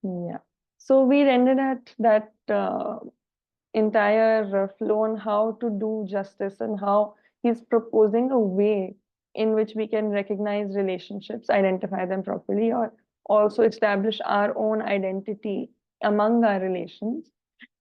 Yeah. So we ended at that entire flow on how to do justice and how he's proposing a way in which we can recognize relationships, identify them properly, or also establish our own identity among our relations,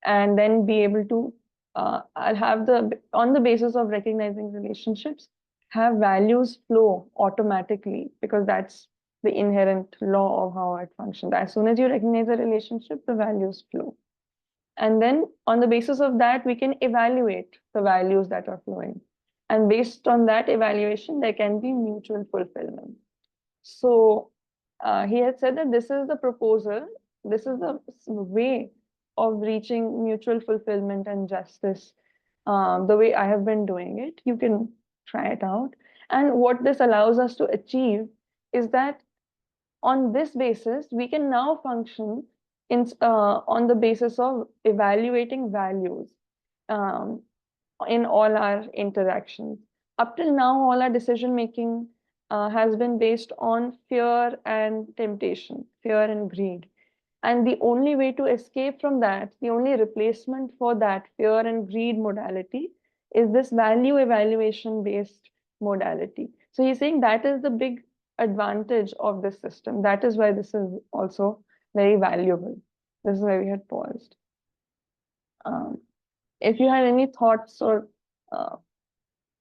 and then be able to I'll have on the basis of recognizing relationships, have values flow automatically, because that's the inherent law of how it functions. As soon as you recognize a relationship, the values flow. And then on the basis of that, we can evaluate the values that are flowing. And based on that evaluation, there can be mutual fulfillment. So he had said that this is the proposal, this is the way of reaching mutual fulfillment and justice. The way I have been doing it, you can try it out. And what this allows us to achieve is that on this basis, we can now function on the basis of evaluating values in all our interactions. Up till now, all our decision making has been based on fear and temptation, fear and greed. And the only way to escape from that, the only replacement for that fear and greed modality is this value evaluation based modality. So he's saying that is the big advantage of this system. That is why this is also very valuable. This is why we had paused. If you had any thoughts or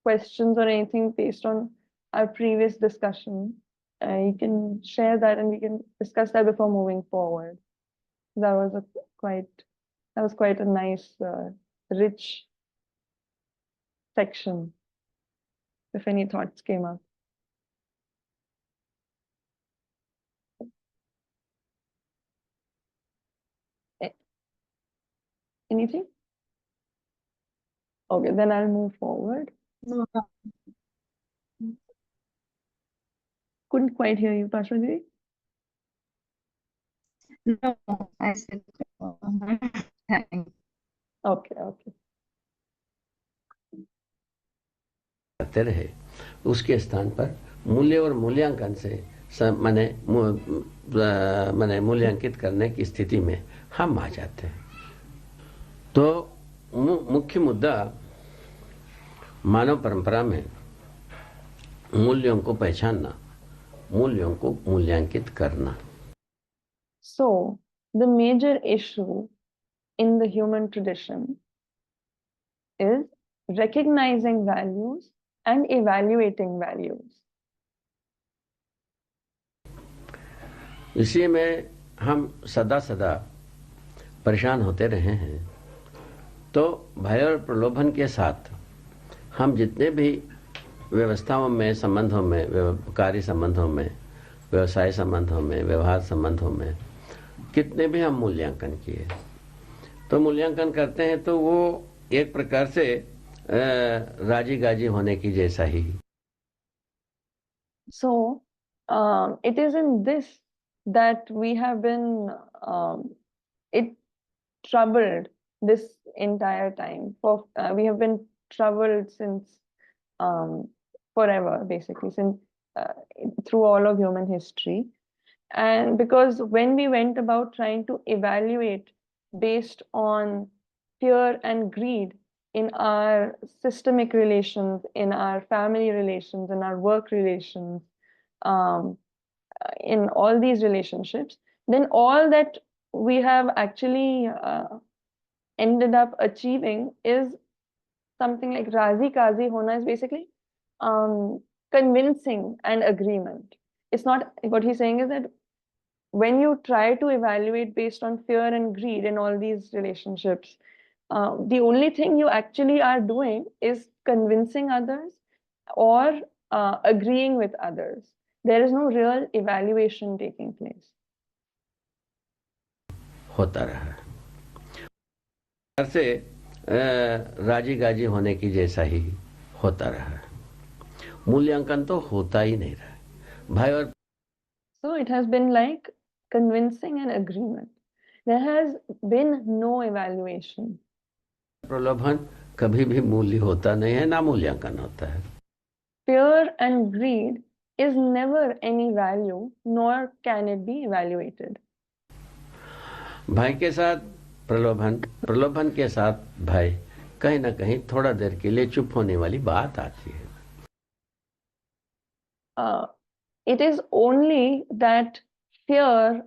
questions or anything based on our previous discussion, you can share that and we can discuss that before moving forward. That was quite a nice, rich section. If any thoughts came up. Anything? Okay, then I'll move forward. No. Couldn't quite hear you, Pashwadi. No, I said Okay, okay. करते रहे, उसके स्थान पर मूल्य और मूल्यांकन से माने मूल्यांकित करने की स्थिति में हम आ जाते हैं। तो मुख्य मुद्दा मानव परंपरा में मूल्यों को पहचानना, मूल्यों को मूल्यांकित करना। So the major issue in the human tradition is recognizing values and evaluating values. इसी में हम सदा सदा परेशान होते रहे हैं। तो भय और प्रलोभन के साथ हम जितने भी व्यवस्थाओं में, संबंधों में, कार्य संबंधों में, व्यवसाय संबंधों में, व्यवहार संबंधों में कितने भी हम मूल्यांकन किए, तो मूल्यांकन करते हैं तो वो एक प्रकार से राजी गाजी होने की जैसा ही। So it is in this that we have been it troubled this entire time. We have been troubled since forever, basically, since through all of human history. And because when we went about trying to evaluate based on fear and greed in our systemic relations, in our family relations, in our work relations, in all these relationships, then all that we have actually ended up achieving is something like Razi Kazi Hona, is basically convincing and agreement. It's not, what he's saying is that when you try to evaluate based on fear and greed in all these relationships, the only thing you actually are doing is convincing others or agreeing with others. There is no real evaluation taking place. होता रहा से राजी गाजी होने की जैसा ही होता रहा। मूल्यांकन तो होता ही नहीं रहा। भाई और So it has been like convincing and agreement. There has been no evaluation. प्रलोभन कभी भी मूल्य होता नहीं है, ना मूल्यांकन होता है। Fear and greed is never any value, nor can it be evaluated. भय के साथ प्रलोभन, प्रलोभन के साथ भय, कहीं ना कहीं थोड़ा देर के लिए चुप होने वाली बात आती है. It is only that fear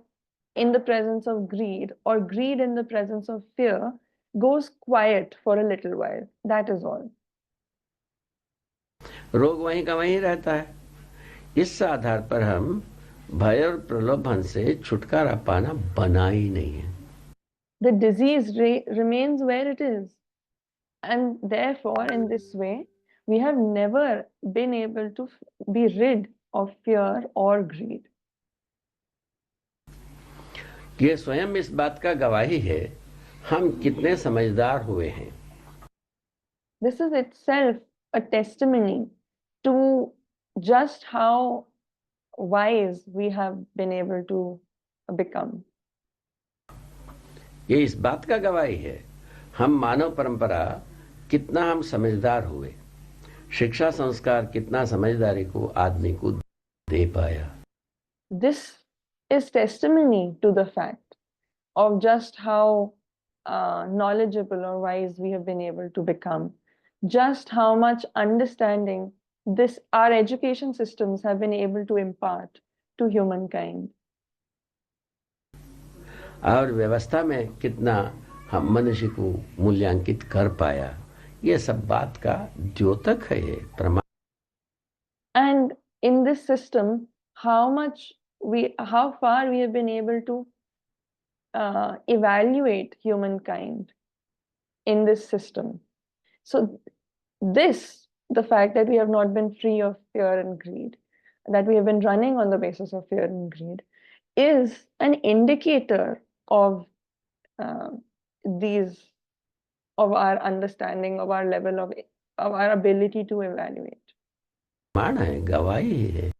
in the presence of greed or greed in the presence of fear goes quiet for a little while. That is all. रोग वहीं का वहीं रहता है. इस आधार पर हम भय और प्रलोभन से छुटकारा पाना बना ही नहीं है. The disease remains where it is. And therefore, in this way, we have never been able to be rid of fear or greed. ये स्वयं इस बात का गवाही है हम कितने समझदार हुए हैं. This is itself a testimony to just how wise we have been able to become. ये इस बात का गवाही है हम मानव परंपरा कितना हम समझदार हुए. शिक्षा संस्कार कितना समझदारी को आदमी को दे पाया. This is testimony to the fact of just how knowledgeable or wise we have been able to become, just how much understanding our education systems have been able to impart to humankind. और व्यवस्था में कितना हम मनुष्य को मूल्यांकित कर पाया, ये सब बात का द्योतक है, ये प्रमाण. And in this system, how far we have been able to evaluate humankind in this system. So the fact that we have not been free of fear and greed, that we have been running on the basis of fear and greed, is an indicator of of our understanding, of our level of our ability to evaluate. प्रमाण है, गवाही है,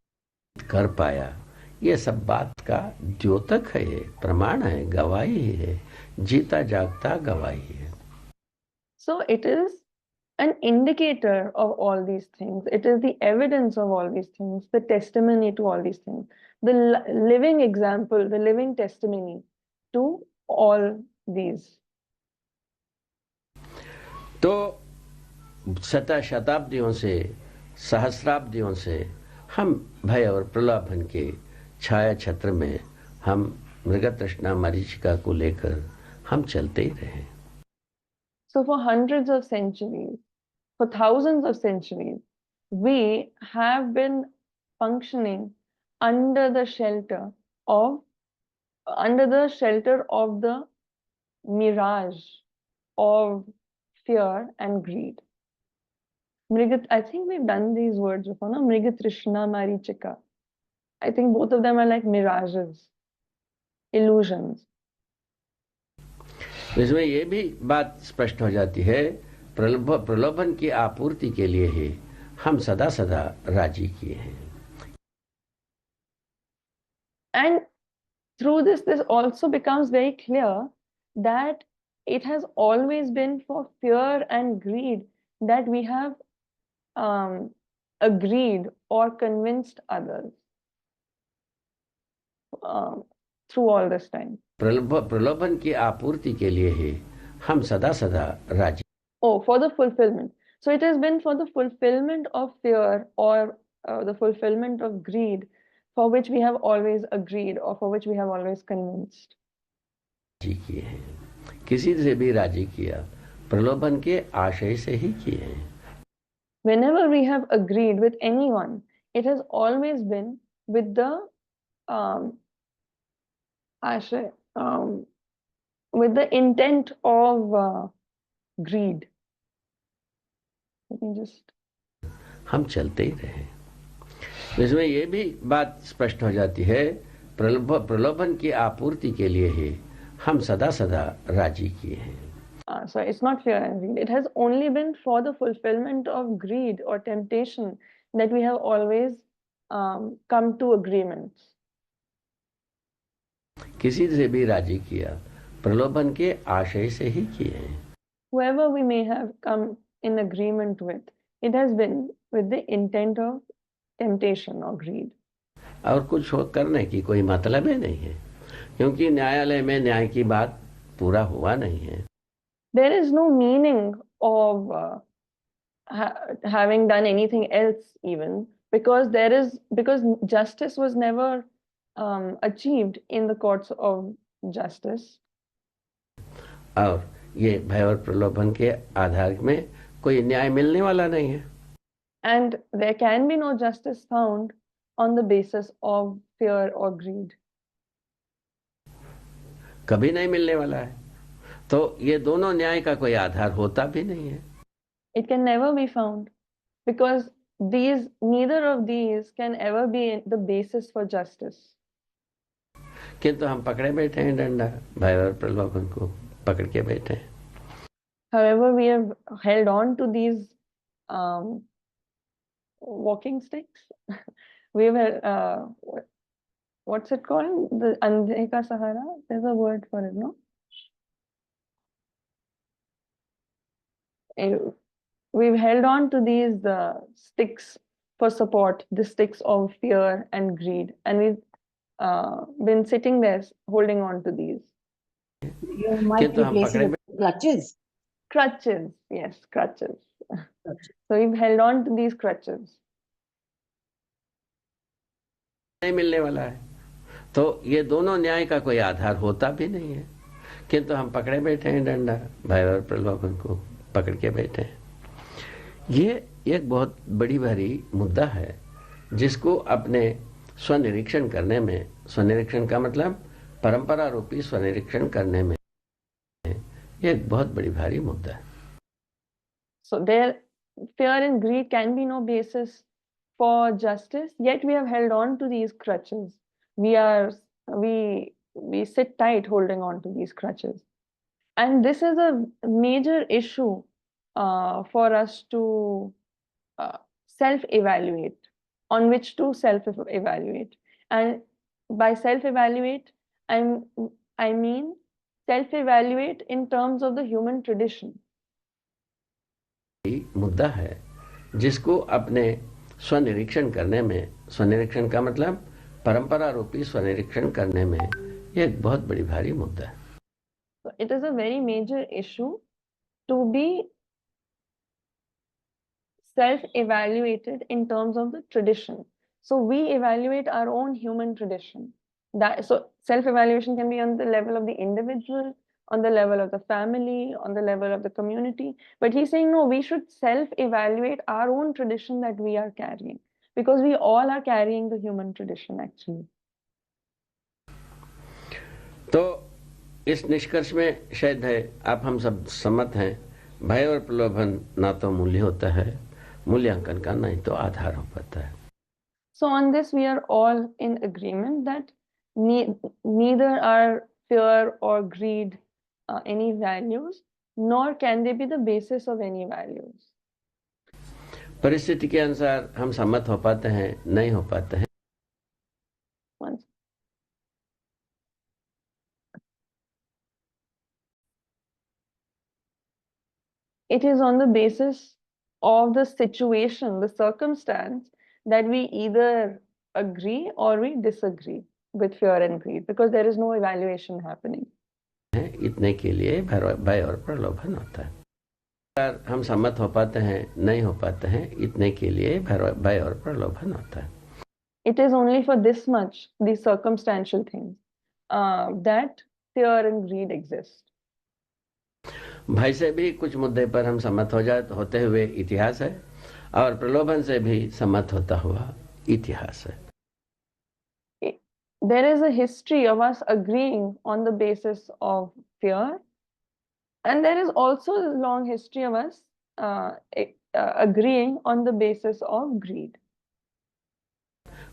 कर पाया, ये सब बात का द्योतक है, ये प्रमाण है, गवाही है, जीता जागता गवाही है. So it is an indicator of all these things. It is the evidence of all these things, the testimony to all these things, the living example, the living testimony to all these. तो शताब्दियों से, सहस्राब्दियों से हम भय और प्रलोभन के छाया छत्र में हम मृग तृष्णा मरीचिका को लेकर हम चलते ही रहे. So for hundreds of centuries, for thousands of centuries, we have been functioning under the shelter of the mirage of fear and greed. I think we've done these words before, no? Mriga Trishna Marichika. I think both of them are like mirages, illusions. इसमें ये भी बात स्पष्ट हो जाती है, प्रलोभन की आपूर्ति के लिए ही हम सदा सदा राजी किए हैं. And through this also becomes very clear that it has always been for fear and greed that we have agreed or convinced others through all this time. प्रलोभन की आपूर्ति के लिए ही हम सदा सदा राजी. Oh, for the fulfillment. So it has been for the fulfillment of fear or the fulfillment of greed for which we have always agreed or for which we have always convinced. राजी किए हैं, किसी से भी राजी किया, प्रलोभन के आशय से ही किए हैं. Whenever we have agreed with anyone, it has always been with the with the intent of greed. Let me just. हम चलते ही रहे. इसमें ये भी बात स्पष्ट हो जाती है, प्रलोभन की आपूर्ति के लिए ही हम सदा सदा राजी किए हैं. So it's not fear and greed. It has only been for the fulfillment of greed or temptation that we have always come to agreements. किसी से भी राजी किया, प्रलोभन के आशय से ही किए हैं. Whoever we may have come in agreement with, it has been with the intent of temptation or greed. और कुछ करने की कोई मतलब ही नहीं है, क्योंकि न्यायालय में न्याय की बात पूरा हुआ नहीं है। There is no meaning of having done anything else even, because justice was never achieved in the courts of justice. और ये भय और प्रलोभन के आधार में कोई न्याय मिलने वाला नहीं है। And there can be no justice found on the basis of fear or greed. कभी नहीं मिलने वाला है। तो ये दोनों न्याय का कोई आधार होता भी नहीं है। It can never be found, because neither of these can ever be the basis for justice. किंतु हम पकड़े बैठे हैं डंडा, भय और प्रलोभन को पकड़ के बैठे हैं। However, we have held on to these walking sticks. We have what's it called? The andhe ka sahara. There's a word for it, no? We've held on to these sticks for support, the sticks of fear and greed, and we've been sitting there holding on to these. You might replace it with clutches. Crutches, yes, crutches. So we've held on to these crutches. नहीं मिलने वाला है। तो ये दोनों न्याय का कोई आधार होता भी नहीं है, किंतु हम पकड़े बैठे हैं डंडा, भय और प्रलोभन को पकड़ के बैठे हैं। ये एक बहुत बड़ी भारी मुद्दा है, जिसको अपने स्वनिरीक्षण करने में, स्वनिरीक्षण का मतलब परंपरा रूपी स्वनिरीक्षण करने में, ये एक बहुत बड़ी भारी मुद्दा है। So there, fear and greed can be no basis for justice, yet we have held on to these crutches. We sit tight holding on to these crutches. And this is a major issue for us to self-evaluate, on which to self-evaluate. And by self-evaluate, I mean self-evaluate in terms of the human tradition. मुद्दा है जिसको अपने स्वनिरीक्षण करने में, स्वनिरीक्षण का मतलब परंपरा रूपी स्वनिरीक्षण करने में, ये एक बहुत बड़ी भारी मुद्दा है। So it is a very major issue to be self-evaluated in terms of the tradition. So we evaluate our own human tradition. So self-evaluation can be on the level of the individual, on the level of the family, on the level of the community. But he's saying, no, we should self-evaluate our own tradition that we are carrying, because we all are carrying the human tradition actually. तो इस निष्कर्ष में शायद है आप हम सब सम्मत हैं, भय और प्रलोभन ना तो मूल्य होता है, मूल्यांकन का नहीं तो आधार हो पाता है। So on this we are all in agreement that neither are fear or greed any values, nor can they be the basis of any values. परिस्थिति के अनुसार हम सम्मत हो पाते हैं, नहीं हो पाते हैं। It is on the basis of the situation, the circumstance, that we either agree or we disagree with fear and greed, because there is no evaluation happening. इतने के लिए भय और प्रलोभन होता है। हम सम्मत हो पाते हैं, नहीं हो पाते हैं, इतने के लिए भय और प्रलोभन होता है। It is only for this much, these circumstantial things, that fear and greed exist. भय से भी कुछ मुद्दे पर हम सम्मत होते हुए इतिहास है, और प्रलोभन से भी सम्मत होता हुआ इतिहास है। There is a history of us agreeing on the basis of fear, and there is also a long history of us agreeing on the basis of greed.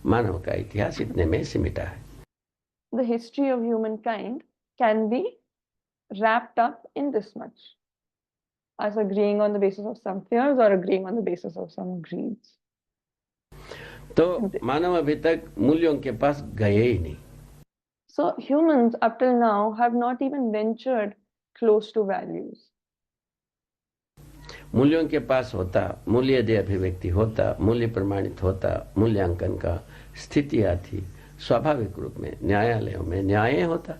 मानव का इतिहास इतने में सिमटा है। The history of humankind can be wrapped up in this much, us agreeing on the basis of some fears or agreeing on the basis of some greeds. तो मानव अभी तक मूल्यों के पास गए ही नहीं। So humans up till now have not even ventured close to values. मूल्यों के पास होता, मूल्य दे अभिव्यक्ति होता, मूल्य प्रमाणित होता, मूल्यांकन का स्थिति आती, स्वाभाविक रूप में न्यायालयों में न्याय होता।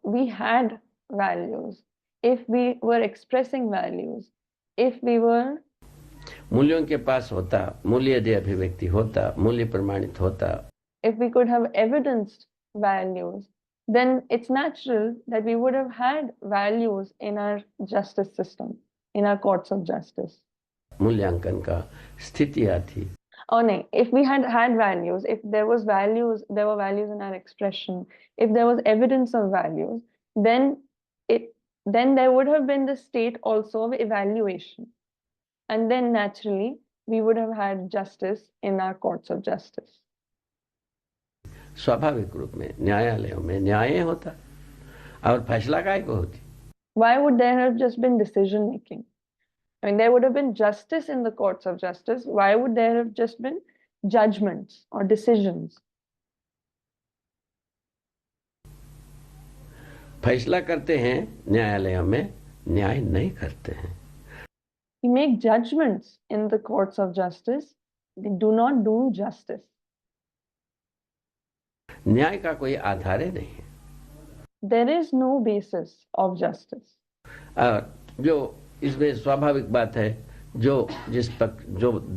we had values, if we were expressing values, if we were मूल्यों के पास होता, मूल्य दे अभिव्यक्ति होता, मूल्य प्रमाणित होता, if we could have evidenced values, then it's natural that we would have had values in our justice system, in our courts of justice. मूल्यांकन का स्थिति आती. Oh no, if we had had values, if there was values, there were values in our expression, if there was evidence of values, then there would have been the state also of evaluation. And then naturally, we would have had justice in our courts of justice. स्वाभाविक रूप में न्यायालयों में न्याय होता और फैसला काय को होती. Why would there have just been decision making? I mean, there would have been justice in the courts of justice. Why would there have just been judgments or decisions? फैसला करते हैं न्यायालयों में, न्याय नहीं करते हैं. We make judgments in the courts of justice. They do not do justice. न्याय का कोई आधार ही नहीं है. There is no basis of justice. और जो इसमें स्वाभाविक बात है, जो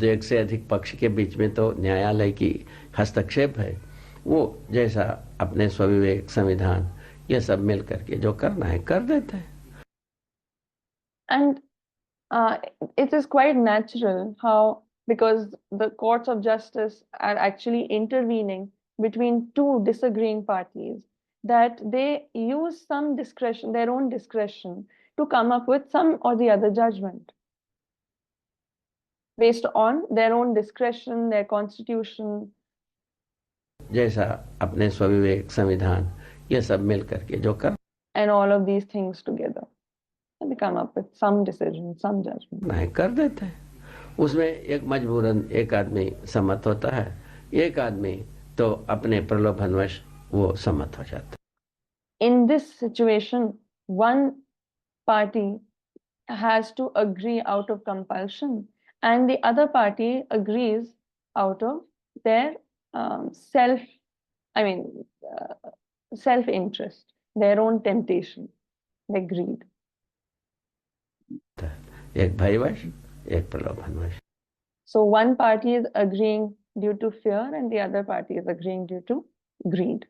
एक से अधिक पक्ष के बीच में तो न्यायालय की हस्तक्षेप है, वो जैसा अपने स्वविवेक, संविधान, ये सब मिल करके जो करना है कर देते हैं. And it is quite natural how, because the courts of justice are actually intervening between two disagreeing parties, that they use some discretion, their own discretion, to come up with some or the other judgment based on their own discretion, their constitution. जैसा अपने स्वविवेक, संविधान, ये सब मिल करके जो कर. And all of these things together. And they come up with some decision, some judgment. नहीं कर देते हैं. उसमें एक मजबूरन एक आदमी सम्मत होता है, एक आदमी तो अपने प्रलोभनवश वो सम्मत हो जाता है. In this situation, one party has to agree out of compulsion, and the other party agrees out of their self-interest, their own temptation, their greed. एक भयवश, एक प्रलोभनवश. So one party is agreeing due to fear, and the other party is agreeing due to greed.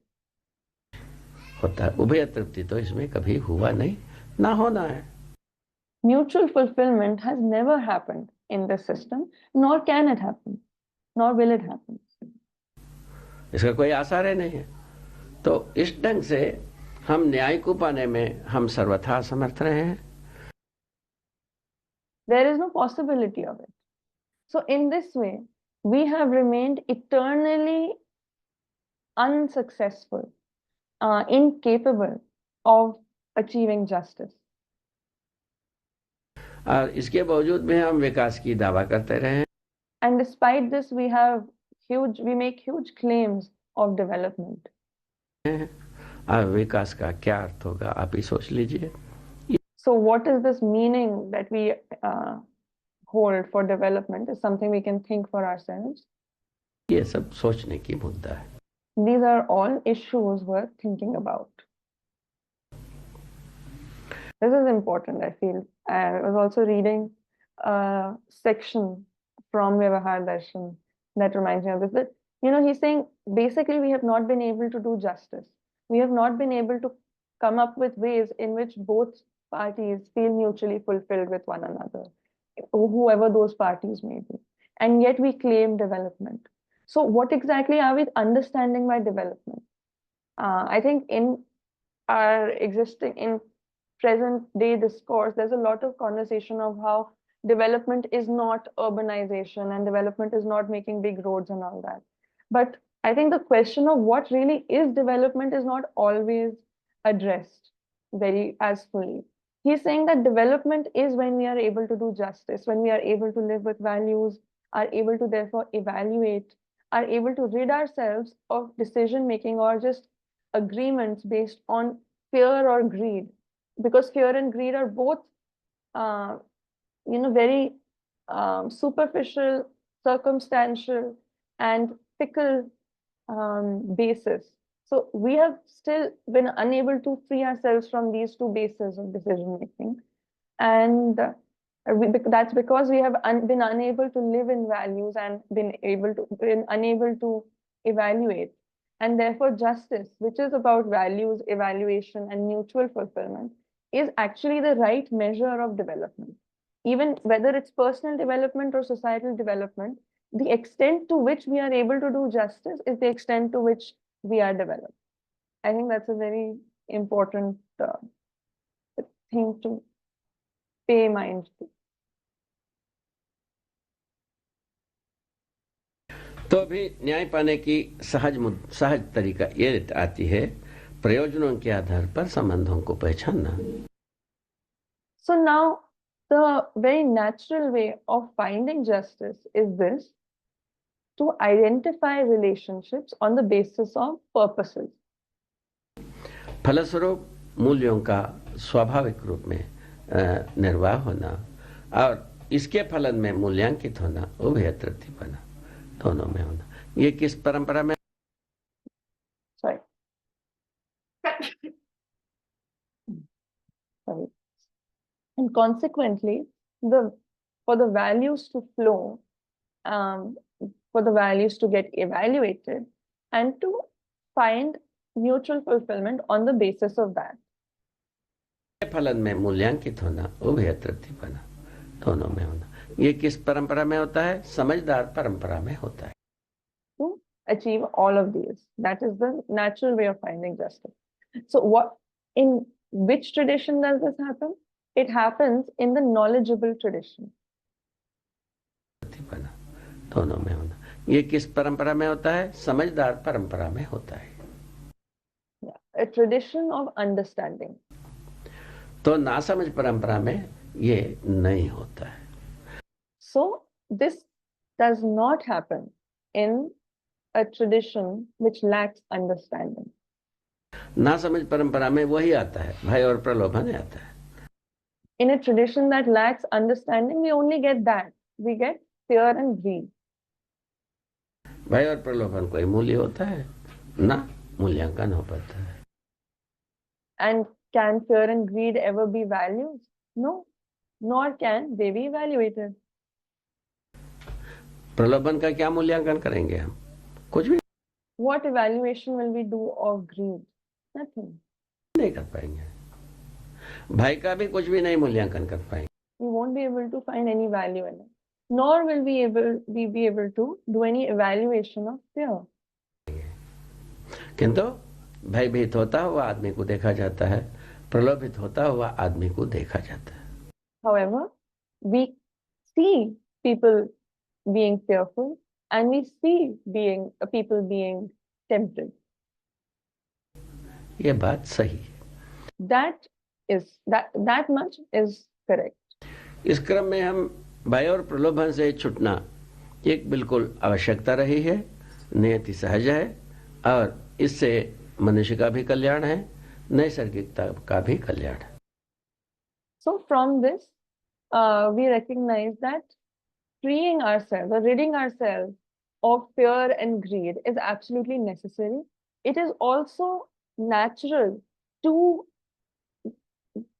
होता है. उभय तृप्ति तो इसमें कभी हुआ नहीं, ना होना है. Mutual fulfillment has never happened in this system, nor can it happen, nor will it happen. इसका कोई आसार ही नहीं है. तो इस ढंग से हम न्याय को पाने में हम सर्वथा असमर्थ रहे हैं. There is no possibility of it. So in this way, we have remained eternally unsuccessful, incapable of achieving justice. और इसके बावजूद में हम विकास की दावा करते रहे हैं. And despite this, we make huge claims of development. और विकास का क्या अर्थ होगा आप ही सोच लीजिए. So what is this meaning that we hold for development is something we can think for ourselves. ये सब सोचने की मुद्दा है. These are all issues worth thinking about. This is important, I feel. I was also reading a section from Vyavahar Darshan that reminds me of this. That, he's saying basically we have not been able to do justice. We have not been able to come up with ways in which both parties feel mutually fulfilled with one another, whoever those parties may be. And yet we claim development. So what exactly are we understanding by development? I think in our in present day discourse, there's a lot of conversation of how development is not urbanization and development is not making big roads and all that. But I think the question of what really is development is not always addressed very as fully. He's saying that development is when we are able to do justice, when we are able to live with values, are able to therefore evaluate, are able to rid ourselves of decision making or just agreements based on fear or greed. Because fear and greed are both, very superficial, circumstantial, and fickle basis. So we have still been unable to free ourselves from these two bases of decision making. And that's because we have been unable to live in values and been unable to evaluate. And therefore, justice, which is about values, evaluation, and mutual fulfillment, is actually the right measure of development. Even whether it's personal development or societal development, the extent to which we are able to do justice is the extent to which we are developed. I think that's a very important thing to pay mind to. तो अभी न्याय पाने की सहज तरीका ये आती है प्रयोजनों के आधार पर संबंधों को पहचानना. So now the very natural way of finding justice is this: to identify relationships on the basis of purposes. फलस्वरूप मूल्यों का स्वाभाविक रूप में निर्वाह होना और इसके फलन में मूल्यांकित होना, उभय तृप्ति बना, दोनों में होना. ये किस परंपरा में? Sorry. And consequently, for the values to flow, for the values to get evaluated, and to find mutual fulfillment on the basis of that. फलन में मूल्यांकित होना, उभय तृप्ति बना, दोनों में होना. ये किस परंपरा में होता है? समझदार परंपरा में होता है. To achieve all of these, that is the natural way of finding justice. So in which tradition does this happen? It happens in the knowledgeable tradition. बना, दोनों में होना. ये किस परंपरा में होता है? समझदार परंपरा में होता है. A tradition of understanding. तो नासमझ परंपरा में ये नहीं होता है. So this does not happen in a tradition which lacks understanding. नासमझ परंपरा में वही आता है, भय और प्रलोभन आता है. In a tradition that lacks understanding, we only get that. We get fear and greed. भय और प्रलोभन कोई मूल्य होता है? ना, मूल्यांकन हो पाता है. And can fear and greed ever be values? No, nor can they be evaluated. प्रलोभन का क्या मूल्यांकन करेंगे हम? कुछ भी What evaluation will we do of greed? Nothing. नहीं कर पाएंगे. भय का भी कुछ भी नहीं मूल्यांकन कर पाएंगे. We won't be able to find any value in it. Nor will we be able to do any evaluation of fear. किंतु भयभीत होता हुआ आदमी को देखा जाता है, प्रलोभित होता हुआ आदमी को देखा जाता है. However, we see people being fearful and we see people being tempted. ये बात सही है. That much is correct. इस क्रम में हम भय और प्रलोभन से छूटना एक बिल्कुल आवश्यकता रही है, नियति सहज है और इससे मनुष्य का भी कल्याण है, नैसर्गिकता का भी कल्याण है. So from this, we recognize that freeing ourselves or ridding ourselves of fear and greed is absolutely necessary. It is also natural to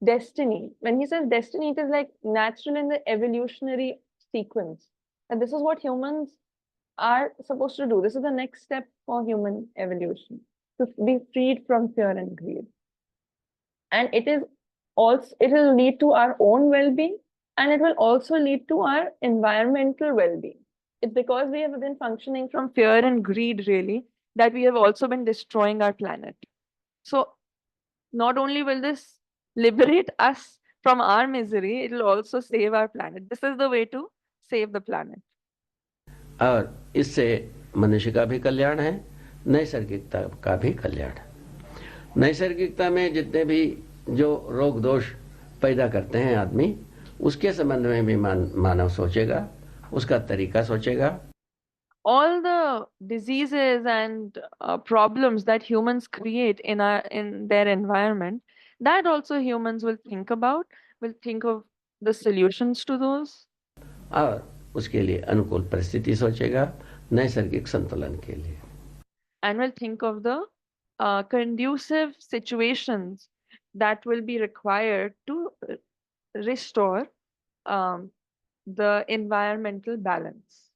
destiny. When he says destiny, it is like natural in the evolutionary sequence. And this is what humans are supposed to do. This is the next step for human evolution, to be freed from fear and greed. And it will lead to our own well-being, and it will also lead to our environmental well-being. It's because we have been functioning from fear and greed, really, that we have also been destroying our planet. So not only will this liberate us from our misery, it will also save our planet. This is the way to save the planet. और इससे मनुष्य का भी कल्याण है, नैसर्गिकता का भी कल्याण है. नैसर्गिकता में जितने भी जो रोग दोष पैदा करते हैं आदमी, उसके संबंध में भी मानव सोचेगा, उसका तरीका सोचेगा. All the diseases and problems that humans create in their environment, that also humans will think about, will think of the solutions to those. और उसके लिए अनुकूल परिस्थिति सोचेगा, नैसर्गिक संतुलन के लिए. And will think of the conducive situations that will be required to restore the environmental balance.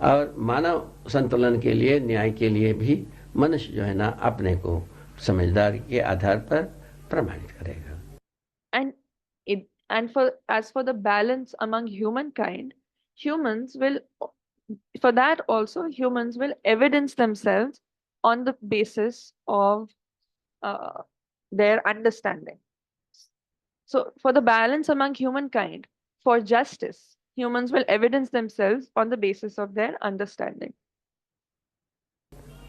और मानव संतुलन के लिए, न्याय के लिए भी मनुष्य जो है ना अपने को समझदारी के आधार पर प्रमाणित करेगा. And as for the balance among humankind, humans will, for that also, humans will evidence themselves on the basis of their understanding. So for the balance among humankind, for justice, humans will evidence themselves on the basis of their understanding.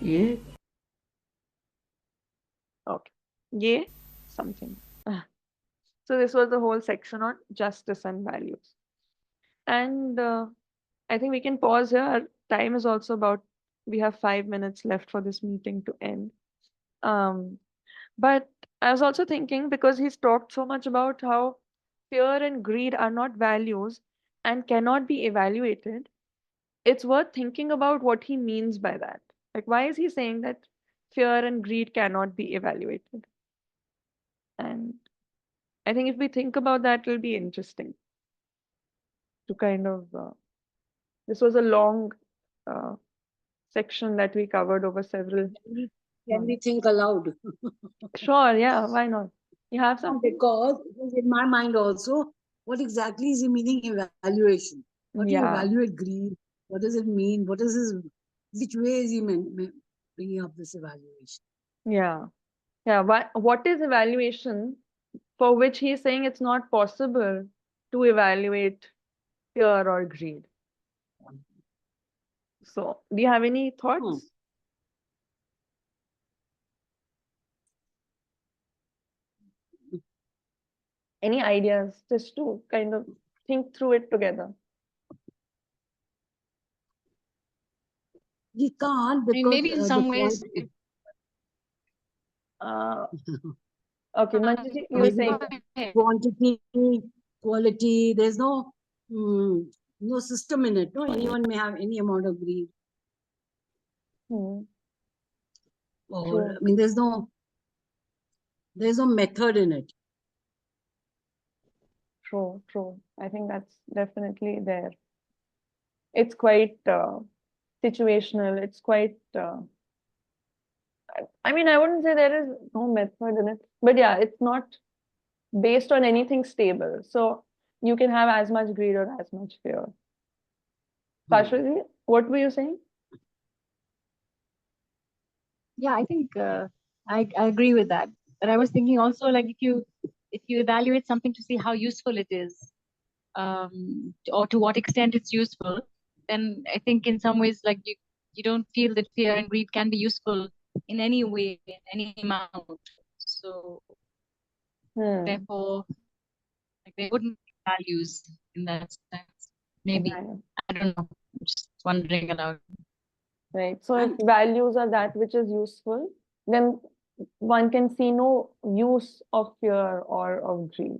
ये Okay. Yeah, something. So this was the whole section on justice and values. And I think we can pause here. Our time is also about, we have 5 minutes left for this meeting to end. But I was also thinking, because he's talked so much about how fear and greed are not values and cannot be evaluated, it's worth thinking about what he means by that. Like, why is he saying that fear and greed cannot be evaluated? And I think if we think about that, it'll be interesting to kind of, this was a long section that we covered over several. Can we think aloud? Sure, yeah, why not? You have something? Because in my mind also, what exactly is the meaning evaluation? What do you Yeah. evaluate greed? What does it mean? What is his, which way is he bringing up this evaluation? Yeah. Yeah. What is evaluation for which he's saying it's not possible to evaluate fear or greed? So, do you have any thoughts? Any ideas just to kind of think through it together? We can't because maybe in some ways Okay, Manjuji, you were saying quantity, quality, there's no no system in it. No, anyone may have any amount of greed. Or True. I mean, there's no method in it. True, true. I think that's definitely there. It's quite situational. It's quite, I mean, I wouldn't say there is no method in it, but yeah, it's not based on anything stable. So you can have as much greed or as much fear. Parichay, what were you saying? yeah, I think I agree with that. But I was thinking also, like, if you evaluate something to see how useful it is, or to what extent it's useful, then I think in some ways, like, you don't feel that fear and greed can be useful in any way, in any amount. So therefore, like, they wouldn't be values in that sense. Maybe. Right. I don't know. I'm just wondering aloud. Right. So if values are that which is useful, then one can see no use of fear or of greed.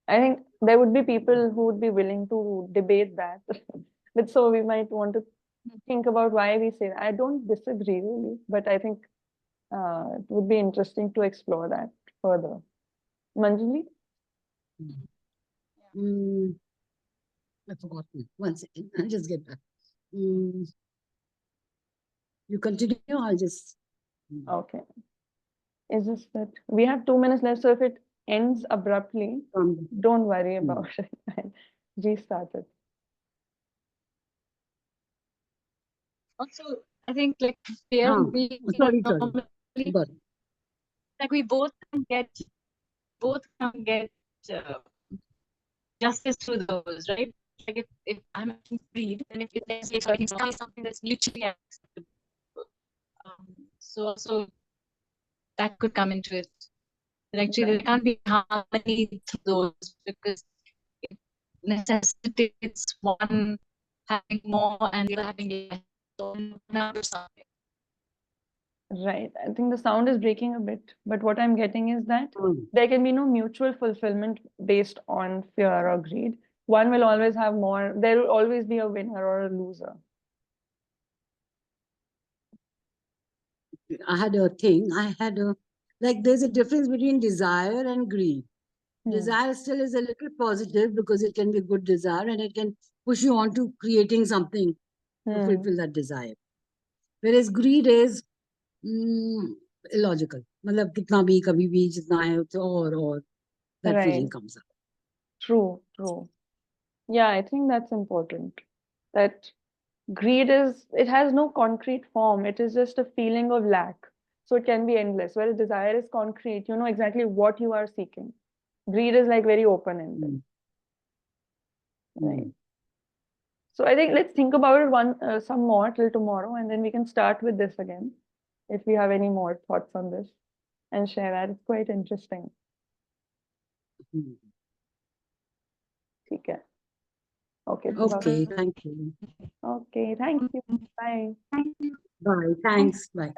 I think there would be people who would be willing to debate that. But so we might want to think about why we say that. I don't disagree really, but I think it would be interesting to explore that further. Manjali? I forgot. 1 second. I'll just get back. You continue. I'll just. Okay. Is this that? We have 2 minutes left, so if it ends abruptly, don't worry about it. Restart it. Also, I think, like, fear and greed, Sorry. like, we both can get justice through those, right? Like, if I'm having greed, then if it's something that's mutually acceptable. So also that could come into it. But actually, there can't be harmony through those because it necessitates one having more and the other having less. Something. Right. I think the sound is breaking a bit, but what I'm getting is that there can be no mutual fulfillment based on fear or greed. One will always have more, there will always be a winner or a loser. I had a thing. Like there's a difference between desire and greed. Desire still is a little positive because it can be good desire and it can push you on to creating something to fulfill that desire. Whereas greed is illogical. मतलब कितना भी कभी भी जितना है उतना और that feeling Right. comes up. True, true. Yeah, I think that's important. That greed is, it has no concrete form. It is just a feeling of lack. So it can be endless. Whereas desire is concrete. You know exactly what you are seeking. Greed is like very open-ended. Right. So I think let's think about it some more till tomorrow, and then we can start with this again. If you have any more thoughts on this and share that, it's quite interesting. ठीक है. Okay. Okay, thank you. Okay, thank you. Bye. Bye. Thanks. Bye.